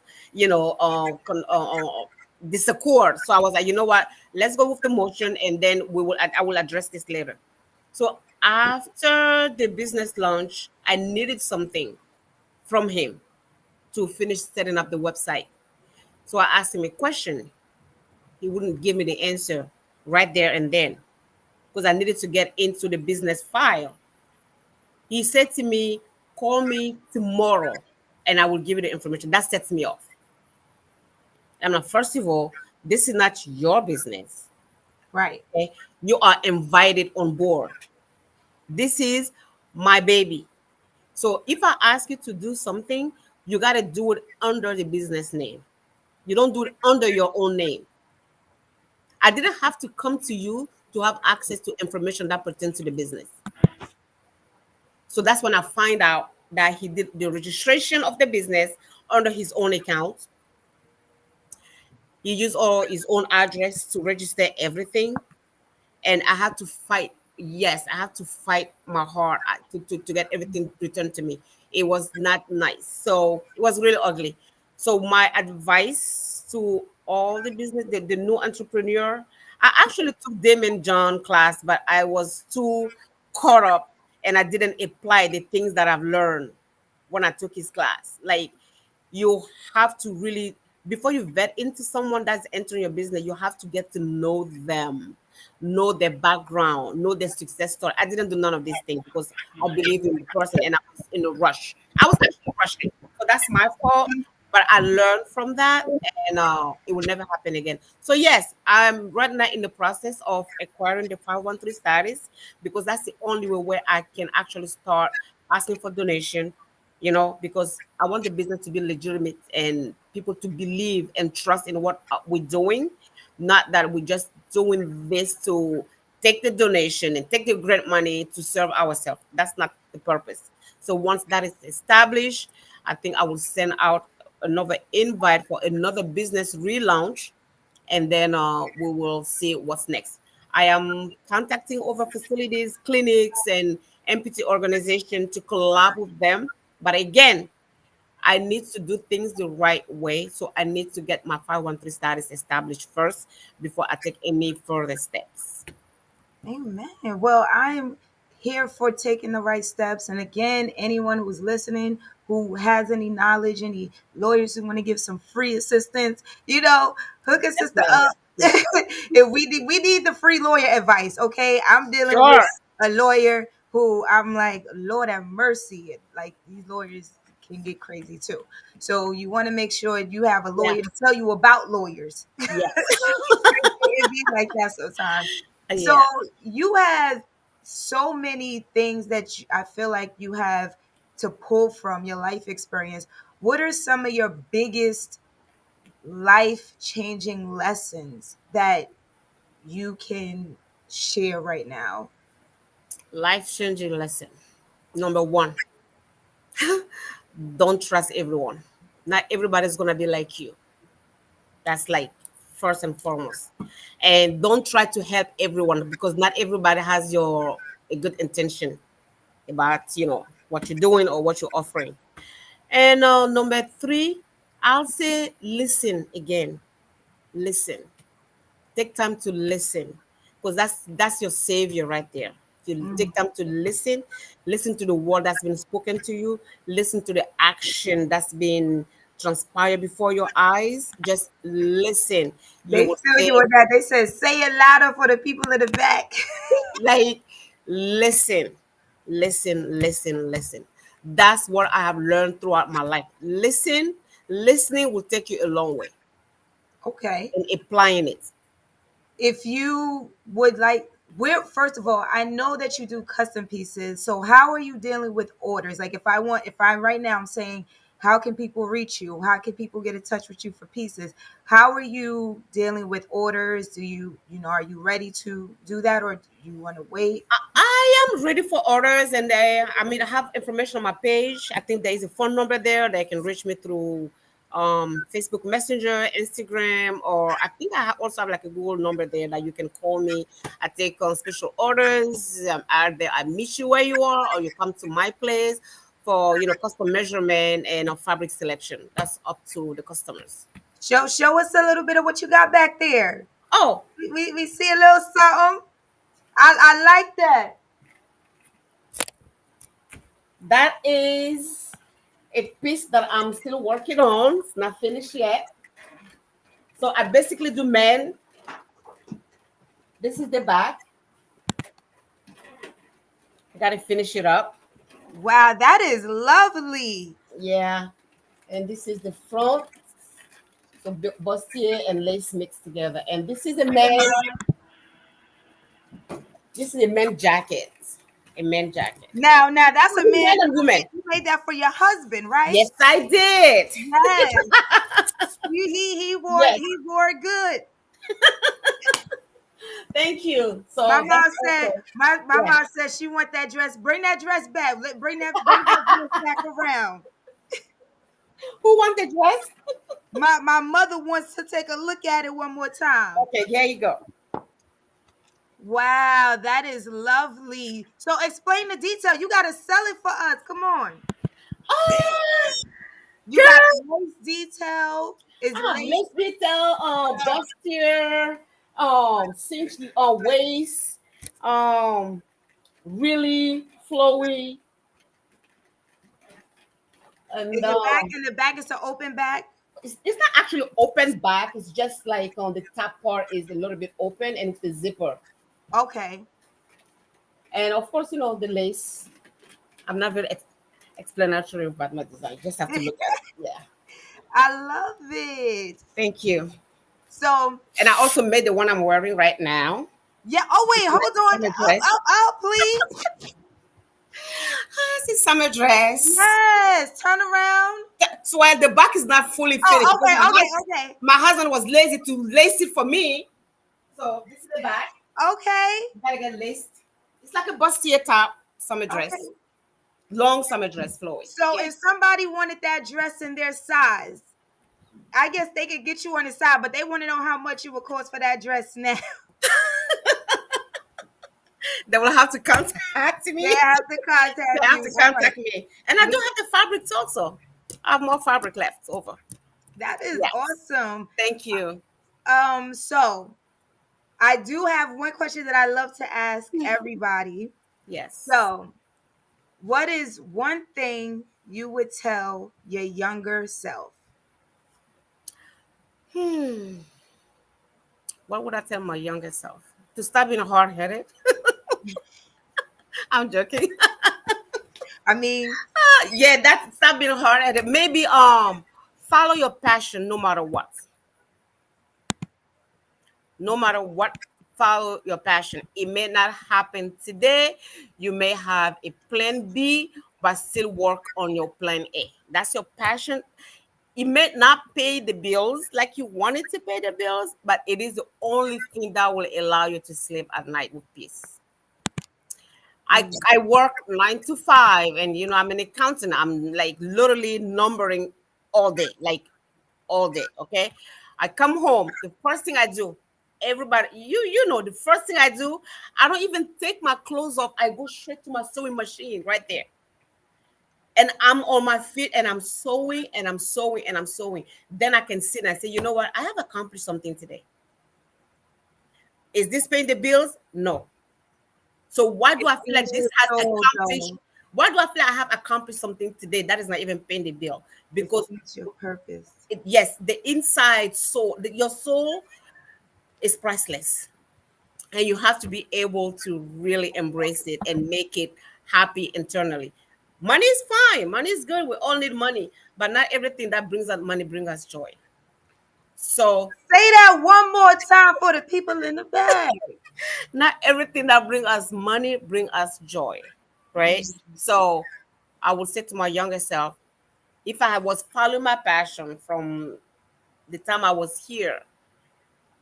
disaccord. So I was like, you know what? Let's go with the motion, and then I will address this later. So after the business launch, I needed something from him to finish setting up the website. So I asked him a question. He wouldn't give me the answer right there and then because I needed to get into the business file. He said to me, call me tomorrow and I will give you the information. That sets me off. And first of all, this is not your business. Right. Okay? You are invited on board. This is my baby. So if I ask you to do something, you got to do it under the business name. You don't do it under your own name. I didn't have to come to you to have access to information that pertains to the business. So that's when I find out that he did the registration of the business under his own account. He used all his own address to register everything. And I had to fight. Yes, I had to fight my heart to get everything returned to me. It was not nice. So it was really ugly. So my advice to all the business, the new entrepreneur, I actually took Damon John class, but I was too caught up and I didn't apply the things that I've learned when I took his class. Like you have to really before you vet into someone that's entering your business, you have to get to know them, know their background, know their success story. I didn't do none of these things because I believe in the person and I was in a rush. I was actually rushing. So that's my fault. But I learned from that and it will never happen again. So yes, I'm right now in the process of acquiring the 513 status because that's the only way where I can actually start asking for donation, because I want the business to be legitimate and people to believe and trust in what we're doing, not that we're just doing this to take the donation and take the grant money to serve ourselves. That's not the purpose. So once that is established, I think I will send out another invite for another business relaunch and then we will see what's next. I am contacting over facilities, clinics, and MPT organization to collab with them. But again, I need to do things the right way. So I need to get my 513 status established first before I take any further steps. Amen. Well, I am here for taking the right steps. And again, anyone who's listening who has any knowledge, any lawyers who want to give some free assistance, hook a Yes, sister ma'am. up. Yes. If we need the free lawyer advice, okay? I'm dealing with Sure. a lawyer who I'm like, Lord have mercy. Like these lawyers can get crazy too. So you want to make sure you have a Yeah. lawyer to tell you about lawyers. Yes. It be like that sometimes. So Yeah. you have so many things that I feel like you have to pull from your life experience. What are some of your biggest life changing lessons that you can share right now? Life changing lesson. Number one, don't trust everyone. Not everybody's going to be like you. That's like first and foremost. And don't try to help everyone because not everybody has your a good intention about what you're doing or what you're offering. And number three, I'll say listen again. Listen. Take time to listen because that's your savior right there. You Mm. take time to listen to the word that's been spoken to you, listen to the action that's been transpired before your eyes. Just listen. You They will tell say you what that they said, say it louder for the people in the back. like listen, listen. That's what I have learned throughout my life. Listening will take you a long way Okay. and applying it. If you would like, where first of all, I know that you do custom pieces, so how are you dealing with orders? Like if I right now I'm saying, how can people reach you, how can people get in touch with you for pieces? How are you dealing with orders? Are you ready to do that, or do you want to wait? I am ready for orders, and I have information on my page. I think there is a phone number there that can reach me through Facebook Messenger, Instagram, or I think also have like a Google number there that you can call me. I take on special orders. Either I meet you where you are, or you come to my place for custom measurement and fabric selection. That's up to the customers. Show us a little bit of what you got back there. Oh, We see a little something. I like that. that is a piece that I'm still working on. It's not finished yet. So I basically do men. This is the back. I gotta finish it up. Wow, that is lovely. Yeah. And this is the front. So bustier and lace mixed together. And this is a men's jacket. A men's jacket. Now that's a man. Men and women. You made that for your husband, right? Yes, I did. Yes. He wore Yes. he wore it good. Thank you. My So mom that's said, also my yeah. mom said she want that dress. Bring that dress back. Bring that dress back around. Who won the dress? My mother wants to take a look at it one more time. Okay, here you go. Wow, that is lovely. So explain the detail. You gotta sell it for us. Come on. Oh, You got girl. lace detail. Is lace. Lace detail, bustier, cinched waist, um, really flowy, Is and the back in the back? It's an open back. it's not actually open back. It's just like on the top part is a little bit open, and it's the zipper. Okay. And of course, the lace. I'm not very explanatory about my design. You just have to look at it. Yeah. I love it. Thank you. So And I also made the one I'm wearing right now. yeah. Oh wait, hold on. Summer Up, dress. up, up, please. It's a summer dress. Yes. Turn around. That's why the back is not fully finished Oh, because okay, okay, okay, my husband was lazy to lace it for me. So this is the back. okay, You gotta get laced. It's like a bustier top summer dress. okay. Long summer dress, flowy. So Yeah. if somebody wanted that dress in their size, I guess they could get you on the side, but they want to know how much it would cost for that dress now. They will have to contact They me. have to They contact have you. to All right. contact me. And I do have the fabrics also. I have more fabric left over. That is Yes. awesome. Thank you. So I do have one question that I love to ask everybody. Yes. So, what is one thing you would tell your younger self? Hmm. What would I tell my younger self? To stop being hard headed. I'm joking. I mean, Yeah, that's stop being hard headed. Maybe follow your passion no matter what. No matter what, follow your passion. It may not happen today. You may have a plan B, but still work on your plan A. That's your passion. It may not pay the bills like you wanted to pay the bills, but it is the only thing that will allow you to sleep at night with peace. I work 9 to 5, and I'm an accountant. I'm like literally numbering all day, like all day. Okay, I come home. The first thing I do, everybody, the first thing I do, I don't even take my clothes off. I go straight to my sewing machine right there, and I'm on my feet, and I'm sewing, and I'm sewing, and I'm sewing. Then I can sit and I say, you know what? I have accomplished something today. Is this paying the bills? No. So why do it I feel like feeds this your has soul, accomplished? though. Why do I feel like I have accomplished something today that is not even paying the bill? It Because feeds your purpose. yes, the inside soul, your soul is priceless, and you have to be able to really embrace it and make it happy internally. Money is fine, money is good. We all need money, but not everything that brings us money brings us joy. So Say that one more time for the people in the back. not everything that brings us money bring us joy, right? So I would say to my younger self, if I was following my passion from the time I was here,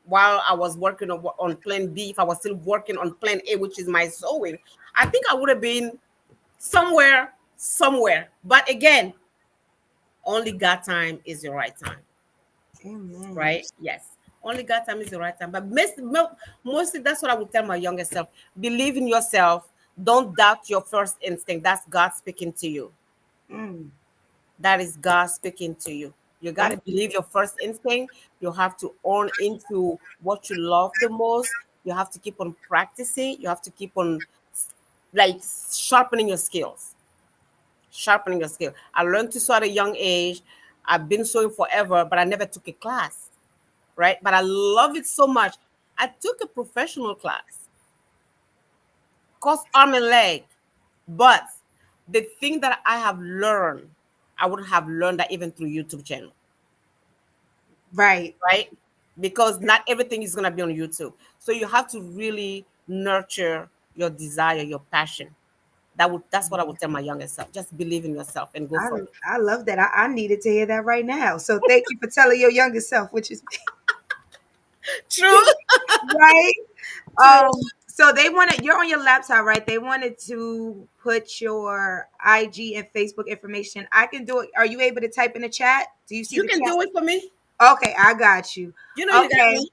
while I was working on plan B, if I was still working on plan A, which is my sewing, I think I would have been somewhere. But again, only God time is the right time, Amen. right? Yes. Only God time is the right time. But mostly that's what I would tell my younger self. Believe in yourself. Don't doubt your first instinct. That's God speaking to you. Mm. That is God speaking to you. You got to believe your first instinct. You have to own into what you love the most. You have to keep on practicing. You have to keep on like sharpening your skills. Sharpening your skill. I learned to sew at a young age. I've been sewing forever, but I never took a class, right? But I love it so much. I took a professional class, cost arm and leg, but the thing that I have learned, I wouldn't have learned that even through YouTube channel, Right. right? Because not everything is gonna be on YouTube. So you have to really nurture your desire, your passion. That's what I would tell my younger self. Just believe in yourself and go I for it. I love that. I needed to hear that right now. So thank you for telling your younger self, which is True. right. True. So they wanted you're on your laptop, right? They wanted to put your IG and Facebook information. I can do it. Are you able to type in the chat? Do you see You the can chat? do it for me. Okay, I got you. You know you got Okay. me.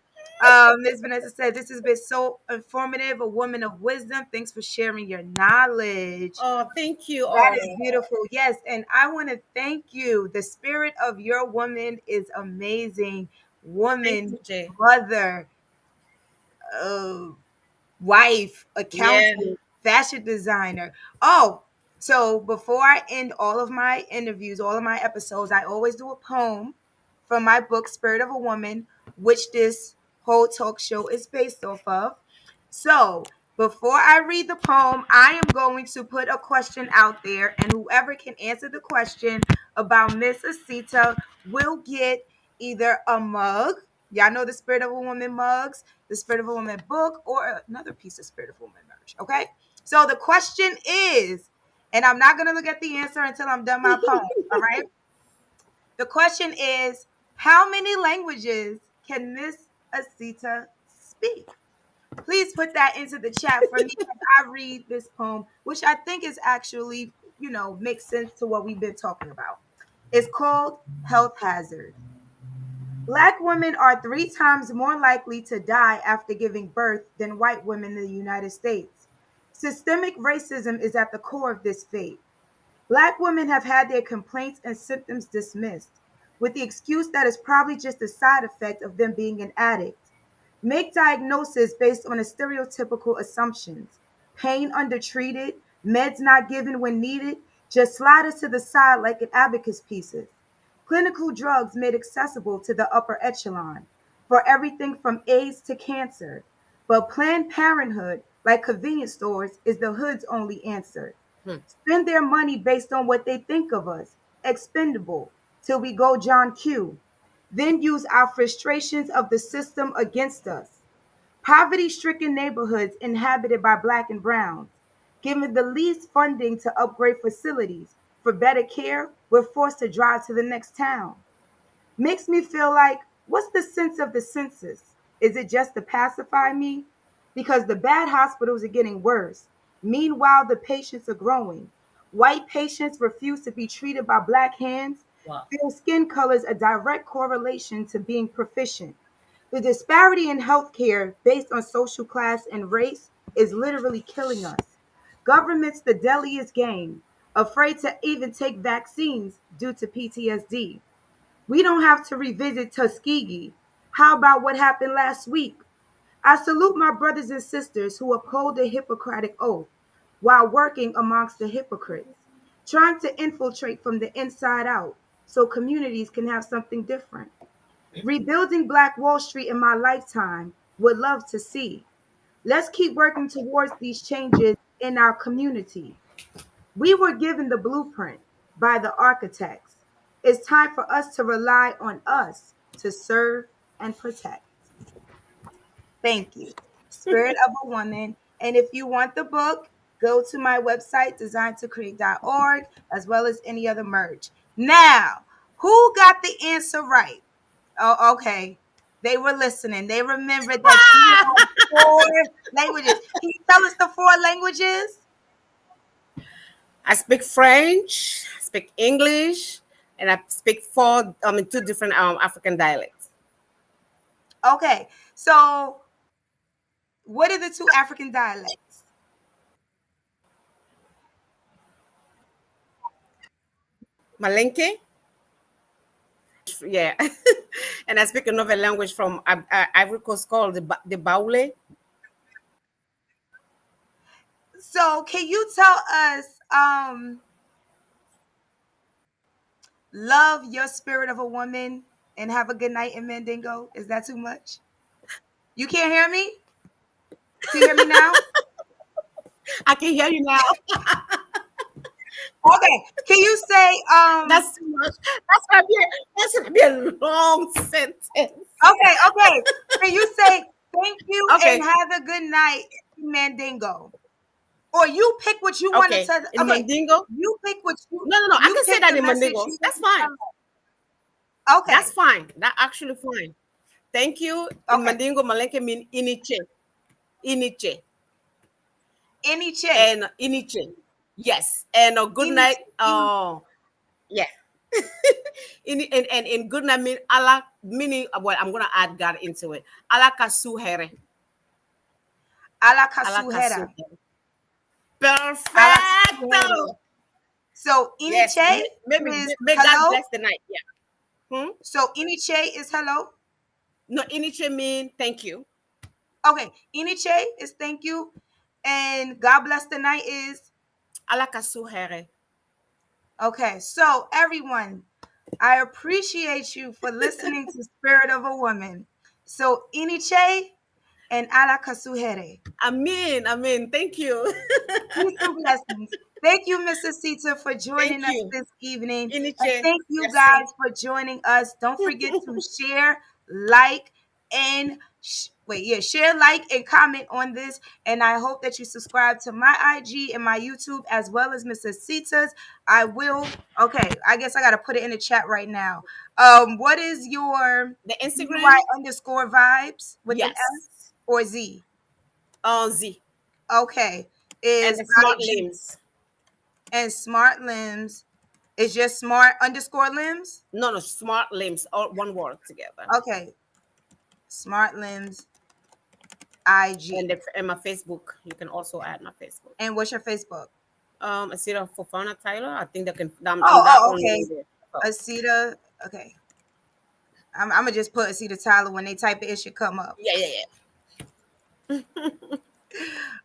Ms. Vanessa said, this has been so informative, a woman of wisdom. Thanks for sharing your knowledge. Oh, thank you. That Oh, is beautiful. Yes. And I want to thank you. The spirit of your woman is amazing. thank Woman, you, Jay. mother, uh, wife, Yeah. accountant, fashion designer. Oh, so before I end all of my interviews, all of my episodes, I always do a poem from my book, Spirit of a Woman, which this whole talk show is based off of. So before I read the poem, I am going to put a question out there, and whoever can answer the question about Miss Asita will get either a mug. Y'all know the Spirit of a Woman mugs, the Spirit of a Woman book, or another piece of Spirit of a Woman merch. Okay. So the question is, and I'm not going to look at the answer until I'm done my poem. All right. The question is, how many languages can Miss Asita speak? Please put that into the chat for me as I read this poem, which I think is actually, makes sense to what we've been talking about. It's called Health Hazard. Black women are 3 times more likely to die after giving birth than white women in the United States. Systemic racism is at the core of this fate. Black women have had their complaints and symptoms dismissed, with the excuse that it's probably just a side effect of them being an addict. Make diagnosis based on a stereotypical assumptions. Pain undertreated, meds not given when needed, just slide us to the side like an abacus pieces. Clinical drugs made accessible to the upper echelon for everything from AIDS to cancer. But Planned Parenthood, like convenience stores, is the hood's only answer. Hmm. Spend their money based on what they think of us, expendable, till we go John Q. Then use our frustrations of the system against us. Poverty stricken neighborhoods inhabited by black and browns. Given the least funding to upgrade facilities for better care, we're forced to drive to the next town. Makes me feel like, what's the sense of the census? Is it just to pacify me? Because the bad hospitals are getting worse. Meanwhile, the patients are growing. White patients refuse to be treated by black hands. Wow. Feel skin color is a direct correlation to being proficient. The disparity in healthcare based on social class and race is literally killing us. Government's the deadliest game, afraid to even take vaccines due to PTSD. We don't have to revisit Tuskegee. How about what happened last week? I salute my brothers and sisters who uphold the Hippocratic Oath while working amongst the hypocrites, trying to infiltrate from the inside out so communities can have something different. Rebuilding Black Wall Street in my lifetime, would love to see. Let's keep working towards these changes in our community. We were given the blueprint by the architects. It's time for us to rely on us to serve and protect. Thank you. Spirit of a Woman. And if you want the book, go to my website, designedtocreate.org, as well as any other merch. Now, who got the answer right? Oh, okay. They were listening. They remembered that you had 4 languages. Can you tell us the 4 languages? I speak French, I speak English, and I speak two different African dialects. Okay. So, what are the 2 African dialects? Malenke, yeah, and I speak another language from Ivory Coast called the Baule. So, can you tell us love your spirit of a woman and have a good night in Mandingo? Is that too much? You can't hear me? Can you hear me now? I can hear you now. Okay. Can you say That's too much. That's gonna be a long sentence. okay. Can you say thank you and Okay, have a good night, Mandingo? Or you pick what you want to okay. tell. In Okay. Mandingo? You pick what you No, no, no. I you can say pick that the in message Mandingo. you want That's to fine. tell. That's Okay. fine. That actually fine. Thank you. In Okay. Mandingo, Malenke mean iniche. Iniche. Iniche. And iniche. Yes. And a good night. Iniche. Iniche. Yeah. And in good night mean Allah meaning well, I'm gonna add God into it. Allah kasuhere. A Allah casuera. kasuhere. A casuera. Perfecto. So Yes. iniche Maybe is may God hello. bless the night. Yeah. Hmm? So iniche is hello. No, iniche mean thank you. Okay. Iniche is thank you. And God bless the night is Allah kasuhere. okay. So everyone, I appreciate you for listening to Spirit of a Woman. So iniche and ala casuhere. Amen. Thank you. Peace and blessings. Thank you, Mrs. Sita, for joining Thank us you. this evening. And Iniche. thank you Merci. guys for joining us. Don't forget to share, like, and share, like, and comment on this. And I hope that you subscribe to my IG and my YouTube as well as Mrs. Sita's. I will. Okay, I guess I gotta put it in the chat right now. What is your The Instagram? DY underscore vibes with an S Yes. or Z? Z. Okay, And is the smart IG. limbs. And smart limbs is just smart underscore limbs. No, no, smart limbs. All one word together. Okay, smart limbs IG. And my Facebook. You can also add my Facebook. And what's your Facebook? Asita Fofana Tyler. I think that can I'm that Oh, only okay. in there. So, Asita. Okay, I'm gonna just put Asita Tyler. When they type it, it should come up. yeah.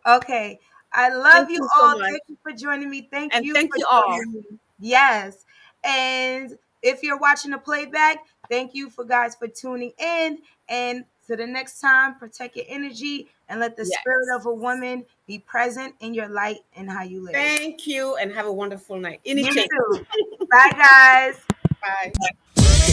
Okay, I love Thank you you so all. much. Thank you for joining me. Thank And you thank for you all. joining me. Yes, and if you're watching the playback, thank you for guys for tuning in. And to the next time, protect your energy and let the spirit Yes. of a woman be present in your light and how you live. Thank you and have a wonderful night. You Iniche. too. Bye, guys. Bye.